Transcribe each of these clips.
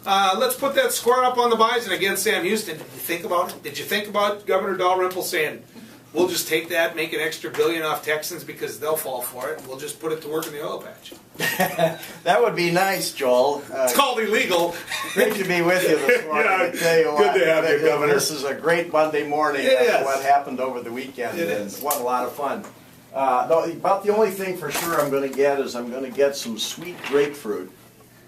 Let's put that square up on the Bison against Sam Houston. Did you think about it? Did you think about Governor Dalrymple saying, we'll just take that, make an extra $1 billion off Texans because they'll fall for it, and we'll just put it to work in the oil patch? That would be nice, Joel. It's called illegal. Great to be with you this morning. Yeah, I tell you what, good to have you, Governor. This is a great Monday morning after what happened over the weekend. It is. What a lot of fun. About the only thing for sure I'm going to get is I'm going to get some sweet grapefruit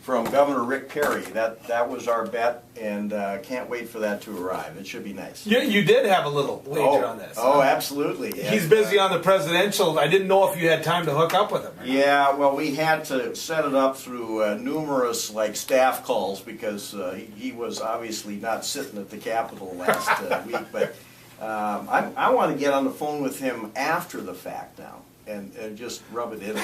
from Governor Rick Perry. That was our bet, and can't wait for that to arrive. It should be nice. You did have a little wager on this. Oh, absolutely. He's busy on the presidential. I didn't know if you had time to hook up with him. Yeah, well, we had to set it up through numerous staff calls because he was obviously not sitting at the Capitol last week. But I want to get on the phone with him after the fact now. And just rub it in.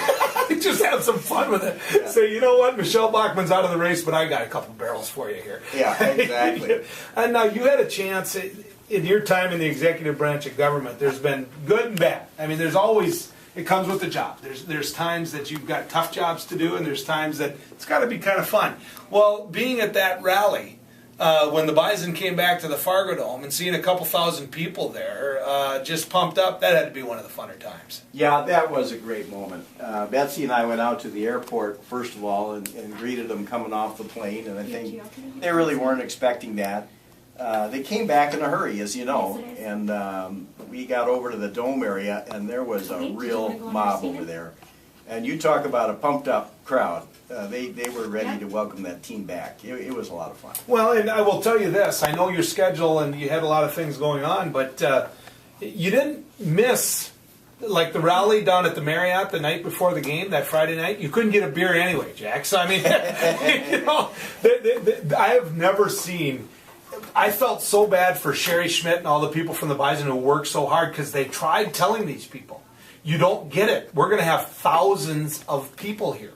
Just have some fun with it. Yeah. Say, you know what, Michelle Bachmann's out of the race, but I got a couple barrels for you here. Yeah, exactly. And now you had a chance in your time in the executive branch of government. There's been good and bad. I mean, there's always, it comes with the job. There's times that you've got tough jobs to do, and there's times that it's got to be kind of fun. Well, being at that rally, when the Bison came back to the Fargo Dome and seeing a couple thousand people there just pumped up, that had to be one of the funner times. Yeah, that was a great moment. Betsy and I went out to the airport, first of all, and greeted them coming off the plane, and I think they really weren't expecting that. They came back in a hurry, as you know, and we got over to the Dome area, and there was a real mob over there. And you talk about a pumped up crowd. They were ready to welcome that team back. It was a lot of fun. Well, and I will tell you this. I know your schedule and you had a lot of things going on, but you didn't miss like the rally down at the Marriott the night before the game, that Friday night. You couldn't get a beer anyway, Jack. So, I mean, you know, I have never seen... I felt so bad for Sherry Schmidt and all the people from the Bison who worked so hard because they tried telling these people, you don't get it. We're going to have thousands of people here.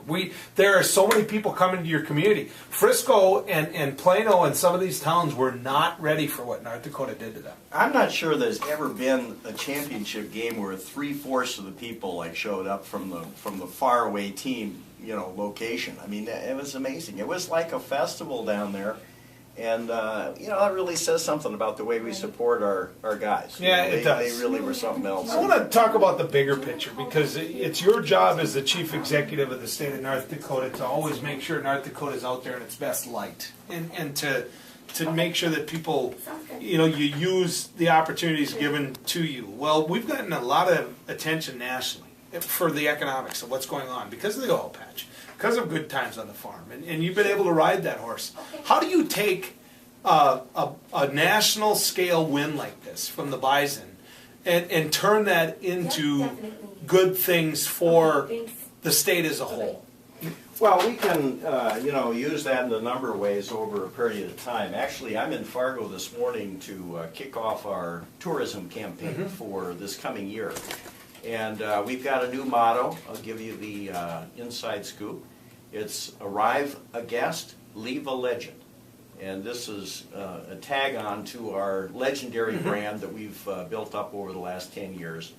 There are so many people coming to your community. Frisco and Plano and some of these towns were not ready for what North Dakota did to them. I'm not sure there's ever been a championship game where 3/4 of the people showed up from the faraway team, location. I mean, it was amazing. It was like a festival down there. And, that really says something about the way we support our guys. Yeah, it does. They really were something else. I want to talk about the bigger picture because it's your job as the chief executive of the state of North Dakota to always make sure North Dakota is out there in its best light and to make sure that people, you use the opportunities given to you. Well, we've gotten a lot of attention nationally for the economics of what's going on because of the oil patch, because of good times on the farm, and you've been able to ride that horse. How do you take a national scale win like this from the Bison and turn that into good things for the state as a whole? Well, we can use that in a number of ways over a period of time. Actually, I'm in Fargo this morning to kick off our tourism campaign for this coming year. And we've got a new motto. I'll give you the inside scoop. It's arrive a guest, leave a legend. And this is a tag on to our legendary brand that we've built up over the last 10 years.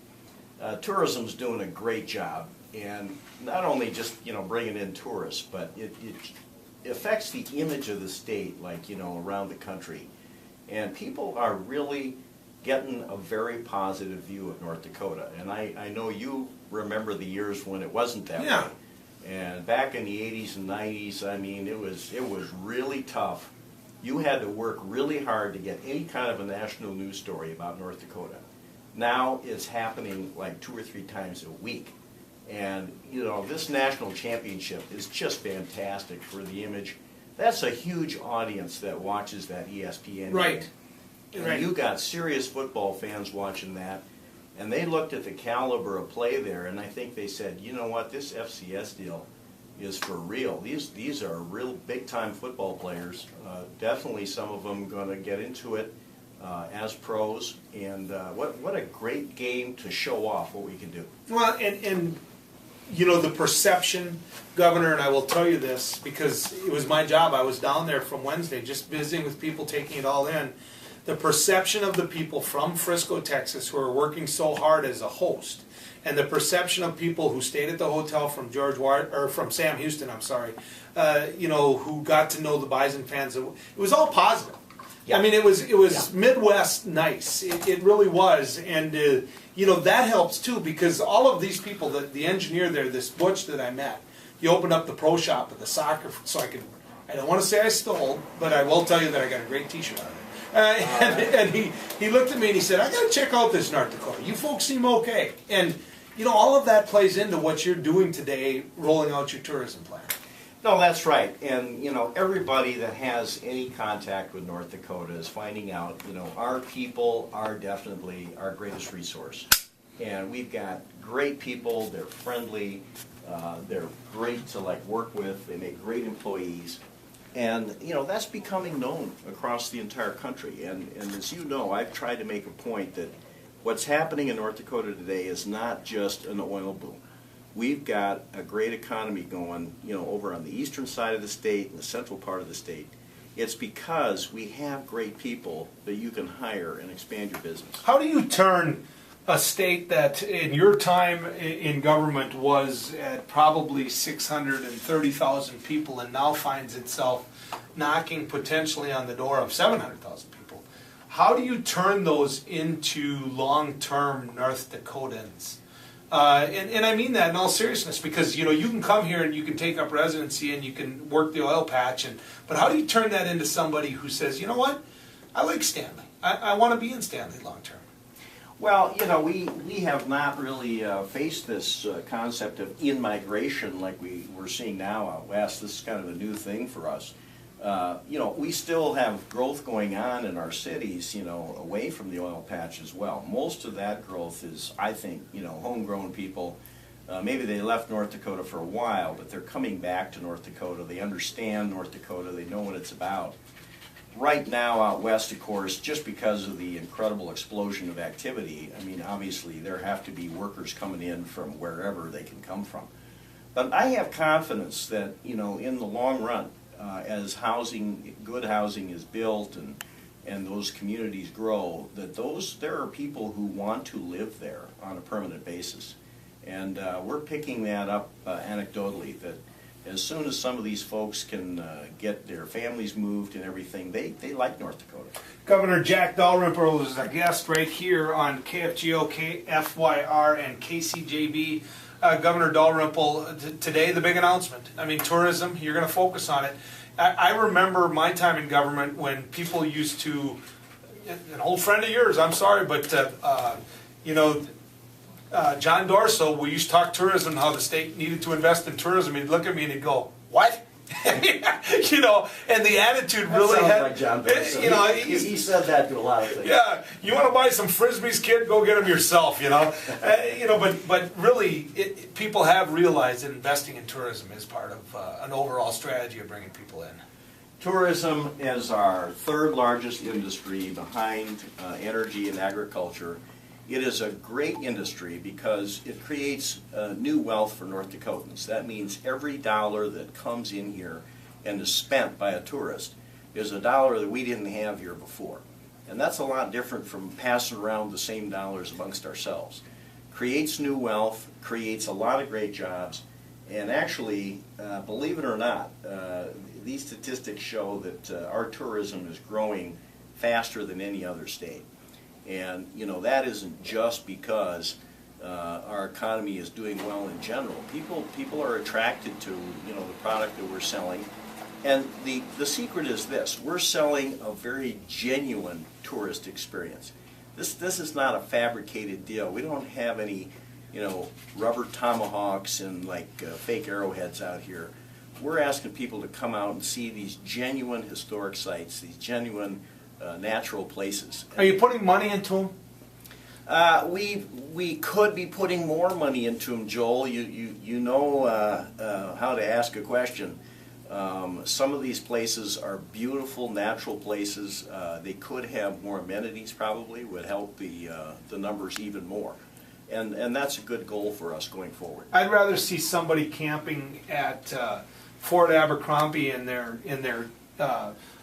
Tourism's doing a great job. And not only just, bringing in tourists, but it affects the image of the state, around the country. And people are really getting a very positive view of North Dakota. And I know you remember the years when it wasn't that way. And back in the 80s and 90s, I mean, it was really tough. You had to work really hard to get any kind of a national news story about North Dakota. Now it's happening 2 or 3 times a week. And, this national championship is just fantastic for the image. That's a huge audience that watches that ESPN. Right. And you got serious football fans watching that, and they looked at the caliber of play there, and I think they said, you know what, this FCS deal is for real. These are real big-time football players. Definitely some of them going to get into it as pros, and what a great game to show off what we can do. Well, and the perception, Governor, and I will tell you this because it was my job. I was down there from Wednesday just visiting with people, taking it all in. The perception of the people from Frisco, Texas, who are working so hard as a host and the perception of people who stayed at the hotel from from Sam Houston, I'm sorry, who got to know the Bison fans, it was all positive. Yeah. I mean, it was Yeah. Midwest nice. It really was, and that helps too, because all of these people, the engineer there, this Butch that I met, he opened up the pro shop at the soccer, so I don't want to say I stole, but I will tell you that I got a great T-shirt out of it. And he looked at me and he said, I got to check out this North Dakota. You folks seem okay. And, all of that plays into what you're doing today, rolling out your tourism plan. No, that's right. And, everybody that has any contact with North Dakota is finding out, our people are definitely our greatest resource. And we've got great people, they're friendly, they're great to work with, they make great employees. And, that's becoming known across the entire country. And as you know, I've tried to make a point that what's happening in North Dakota today is not just an oil boom. We've got a great economy going, over on the eastern side of the state and the central part of the state. It's because we have great people that you can hire and expand your business. How do you turn a state that in your time in government was at probably 630,000 people and now finds itself knocking potentially on the door of 700,000 people? How do you turn those into long-term North Dakotans? And I mean that in all seriousness, because you can come here and you can take up residency and you can work the oil patch, but how do you turn that into somebody who says, you know what, I like Stanley, I want to be in Stanley long term? Well, we have not really faced this concept of in-migration like we're seeing now out west. This is kind of a new thing for us. We still have growth going on in our cities, away from the oil patch as well. Most of that growth is, I think, homegrown people. Maybe they left North Dakota for a while, but they're coming back to North Dakota. They understand North Dakota. They know what it's about. Right now out west, of course, just because of the incredible explosion of activity, I mean, obviously there have to be workers coming in from wherever they can come from. But I have confidence that, in the long run, as good housing is built and those communities grow, that there are people who want to live there on a permanent basis. And we're picking that up anecdotally, that as soon as some of these folks can get their families moved and everything, they like North Dakota. Governor Jack Dalrymple is a guest right here on KFGO, KFYR, and KCJB. Governor Dalrymple, today the big announcement. I mean, tourism, you're going to focus on it. I remember my time in government when people used to, an old friend of yours, I'm sorry, but John Dorso, we used to talk tourism, how the state needed to invest in tourism. He'd look at me and he'd go, what? And the attitude really sounds had, like John Dorso. He said that to a lot of things. Yeah, you want to buy some Frisbees, kid? Go get them yourself, But really, people have realized that investing in tourism is part of an overall strategy of bringing people in. Tourism is our third largest industry behind energy and agriculture. It is a great industry because it creates new wealth for North Dakotans. That means every dollar that comes in here and is spent by a tourist is a dollar that we didn't have here before. And that's a lot different from passing around the same dollars amongst ourselves. Creates new wealth, creates a lot of great jobs, and actually, believe it or not, these statistics show that our tourism is growing faster than any other state. And that isn't just because our economy is doing well in general. People are attracted to the product that we're selling, and the secret is this: we're selling a very genuine tourist experience. This is not a fabricated deal. We don't have any rubber tomahawks and fake arrowheads out here. We're asking people to come out and see these genuine historic sites, these genuine natural places. Are you putting money into them? We could be putting more money into them, Joel. You know how to ask a question. Some of these places are beautiful natural places. They could have more amenities. Probably would help the numbers even more, and that's a good goal for us going forward. I'd rather see somebody camping at Fort Abercrombie in their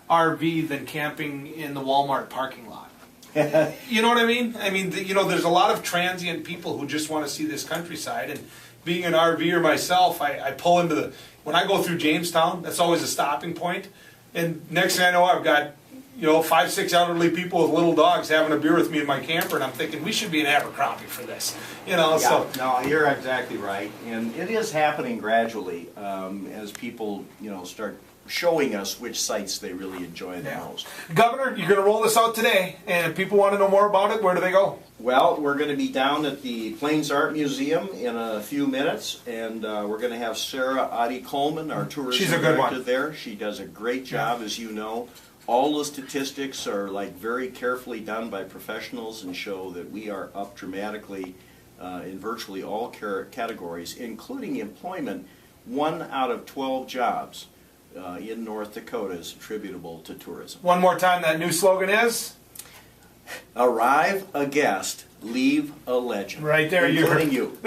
RV than camping in the Walmart parking lot. You know what I mean? I mean, you know, there's a lot of transient people who just want to see this countryside. And being an RVer myself, I pull into when I go through Jamestown, that's always a stopping point. And next thing I know, I've got, you know, 5, 6 elderly people with little dogs having a beer with me in my camper, and I'm thinking we should be in Abercrombie for this. You know, Yeah, so no, you're exactly right, and it is happening gradually as people, you know, start showing us which sites they really enjoy the most. Governor, you're going to roll this out today, and if people want to know more about it, where do they go? Well, we're going to be down at the Plains Art Museum in a few minutes, and we're going to have Sarah Adi Coleman, our tourism She's a good director, one. there. She does a great job, as you know. All the statistics are like very carefully done by professionals and show that we are up dramatically in virtually all categories, including employment. 1 out of 12 jobs in North Dakota is attributable to tourism. One more time, that new slogan is? Arrive a guest, leave a legend. Right there, you including heard. you.